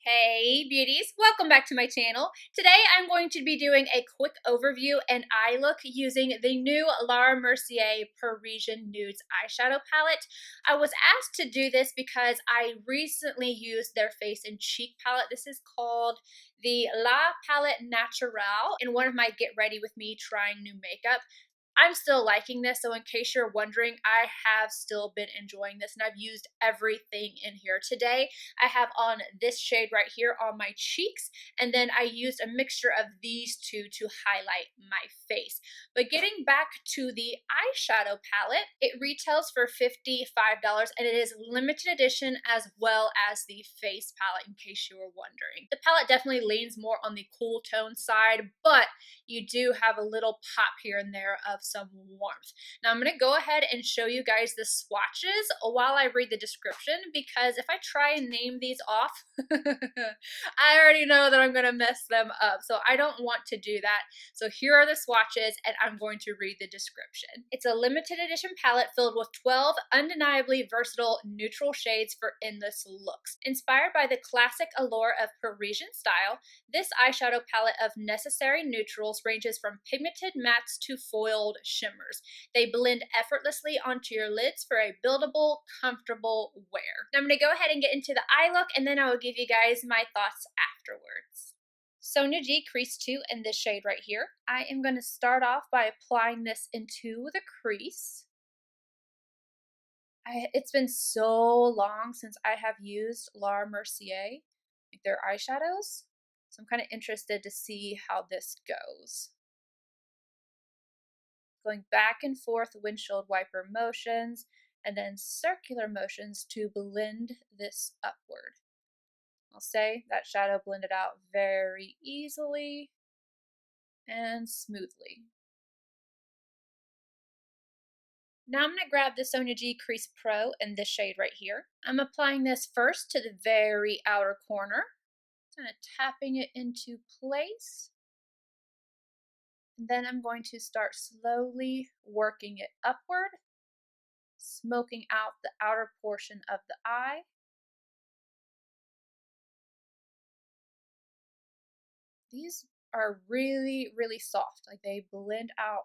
Hey beauties, welcome back to my channel. Today I'm going to be doing a quick overview and eye look using the new Mercier Parisian Nudes eyeshadow palette. I was asked to do this because I recently used their face and cheek palette. This is called the La Palette Naturelle in one of my Get Ready With Me trying new makeup. I'm still liking this, so in case you're wondering, I have still been enjoying this, and I've used everything in here. Today, I have on this shade right here on my cheeks, and then I used a mixture of these two to highlight my face. But getting back to the eyeshadow palette, it retails for $55, and it is limited edition as well as the face palette, in case you were wondering. The palette definitely leans more on the cool tone side, but you do have a little pop here and there of some warmth. Now I'm going to go ahead and show you guys the swatches while I read the description, because if I try and name these off, I already know that I'm going to mess them up, so I don't want to do that. So here are the swatches, and I'm going to read the description. It's a limited edition palette filled with 12 undeniably versatile neutral shades for endless looks. Inspired by the classic allure of Parisian style, this eyeshadow palette of necessary neutrals ranges from pigmented mattes to foiled shimmers. They blend effortlessly onto your lids for a buildable, comfortable wear. Now I'm going to go ahead and get into the eye look, and then I will give you guys my thoughts afterwards. Sonia G Crease 2 in this shade right here. I am going to start off by applying this into the crease. It's been so long since I have used La Mercier, their eyeshadows, so I'm kind of interested to see how this goes. Going back and forth windshield wiper motions and then circular motions to blend this upward. I'll say that shadow blended out very easily and smoothly. Now I'm going to grab the Sonia G Crease Pro in this shade right here. I'm applying this first to the very outer corner, kind of tapping it into place. And then I'm going to start slowly working it upward, smoking out the outer portion of the eye. These are really, really soft. Like, they blend out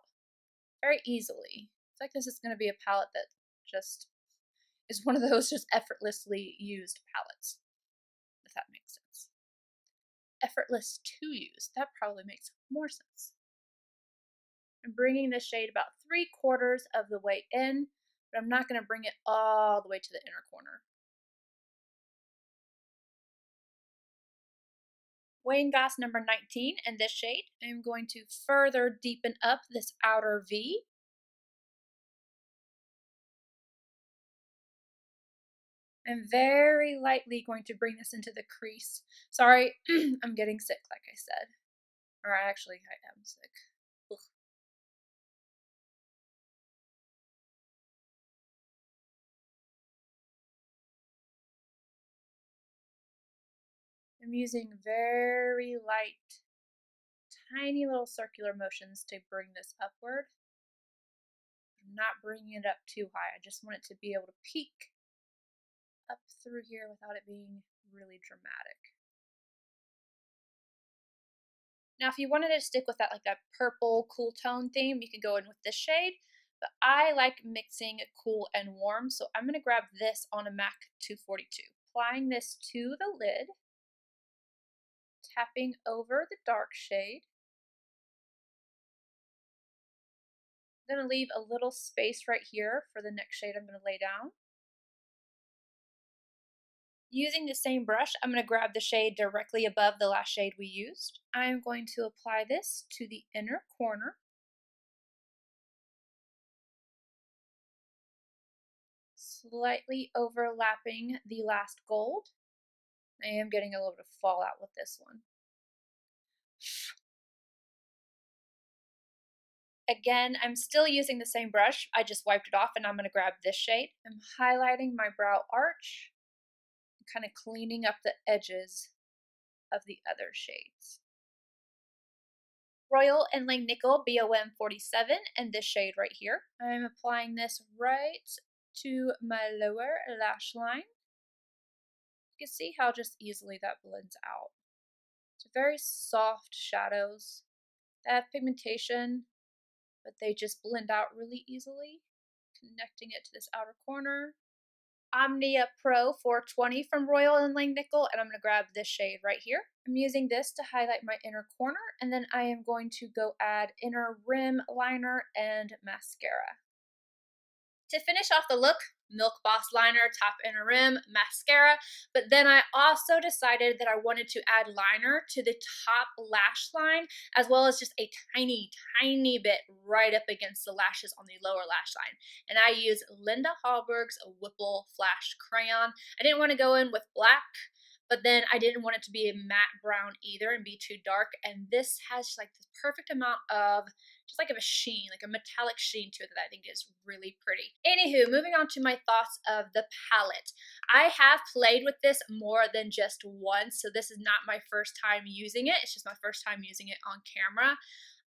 very easily. It's like this is going to be a palette that just is one of those just effortlessly used palettes, if that makes sense. Effortless to use, that probably makes more sense. I'm bringing the shade about 3/4 of the way in, but I'm not going to bring it all the way to the inner corner. Wayne Goss number 19 in this shade. I'm going to further deepen up this outer V. I'm very lightly going to bring this into the crease. Sorry, I'm getting sick, like I said. Or actually, I am sick. Ugh. I'm using very light, tiny little circular motions to bring this upward. I'm not bringing it up too high. I just want it to be able to peek up through here without it being really dramatic. Now, if you wanted to stick with that, like that purple cool tone theme, you can go in with this shade. But I like mixing cool and warm, so I'm going to grab this on a MAC 242. Applying this to the lid, tapping over the dark shade. I'm going to leave a little space right here for the next shade I'm going to lay down. Using the same brush, I'm going to grab the shade directly above the last shade we used. I'm going to apply this to the inner corner. Slightly overlapping the last gold. I am getting a little bit of fallout with this one. Again, I'm still using the same brush. I just wiped it off, and I'm going to grab this shade. I'm highlighting my brow arch, kind of cleaning up the edges of the other shades. Royal Inlay Nickel BOM 47 and this shade right here. I'm applying this right to my lower lash line. You can see how just easily that blends out. It's very soft shadows. They have pigmentation, but they just blend out really easily, connecting it to this outer corner. Omnia Pro 420 from Royal and Langnickel, and I'm going to grab this shade right here. I'm using this to highlight my inner corner, and then I am going to go add inner rim liner and mascara. To finish off the look, Milk Boss liner, top inner rim, mascara, but then I also decided that I wanted to add liner to the top lash line, as well as just a tiny, tiny bit right up against the lashes on the lower lash line. And I use Linda Hallberg's Whipple Flash Crayon. I didn't want to go in with black, but then I didn't want it to be a matte brown either and be too dark. And this has like the perfect amount of just like of a sheen, like a metallic sheen to it that I think is really pretty. Anywho, moving on to my thoughts of the palette. I have played with this more than just once, so this is not my first time using it. It's just my first time using it on camera.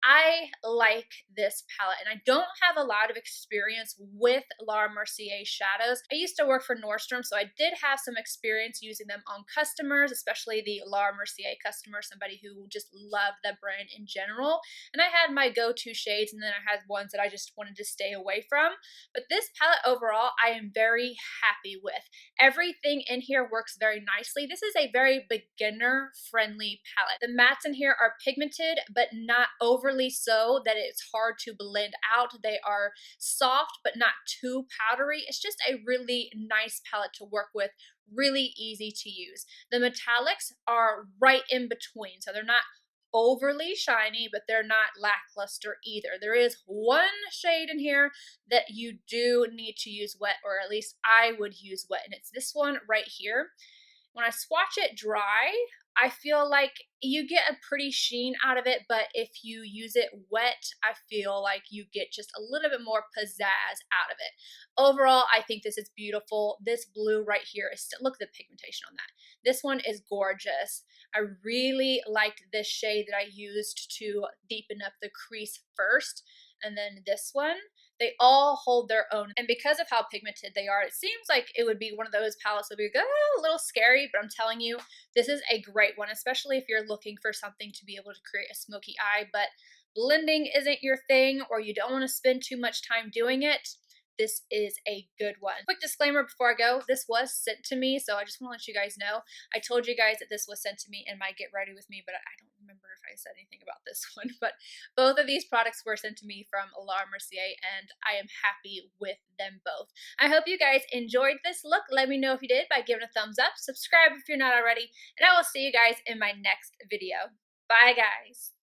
I like this palette, and I don't have a lot of experience with Laura Mercier shadows. I used to work for Nordstrom, so I did have some experience using them on customers, especially the Laura Mercier customer, somebody who just loved the brand in general. And I had my go-to shades, and then I had ones that I just wanted to stay away from. But this palette overall, I am very happy with. Everything in here works very nicely. This is a very beginner-friendly palette. The mattes in here are pigmented, but not overly so that it's hard to blend out. They are soft but not too powdery. It's just a really nice palette to work with, really easy to use. The metallics are right in between, so they're not overly shiny, but they're not lackluster either. There is one shade in here that you do need to use wet, or at least I would use wet, and it's this one right here. When I swatch it dry, I feel like you get a pretty sheen out of it, but if you use it wet, I feel like you get just a little bit more pizzazz out of it. Overall, I think this is beautiful. This blue right here is still, look at the pigmentation on that. This one is gorgeous. I really liked this shade that I used to deepen up the crease first. And then this one, they all hold their own. And because of how pigmented they are, it seems like it would be one of those palettes that would be a little scary, but I'm telling you, this is a great one, especially if you're looking for something to be able to create a smoky eye, but blending isn't your thing, or you don't want to spend too much time doing it. This is a good one. Quick disclaimer before I go, this was sent to me, so I just want to let you guys know. I told you guys that this was sent to me in my Get Ready With Me, but I don't remember if I said anything about this one. But both of these products were sent to me from Laura Mercier, and I am happy with them both. I hope you guys enjoyed this look. Let me know if you did by giving a thumbs up. Subscribe if you're not already, and I will see you guys in my next video. Bye, guys.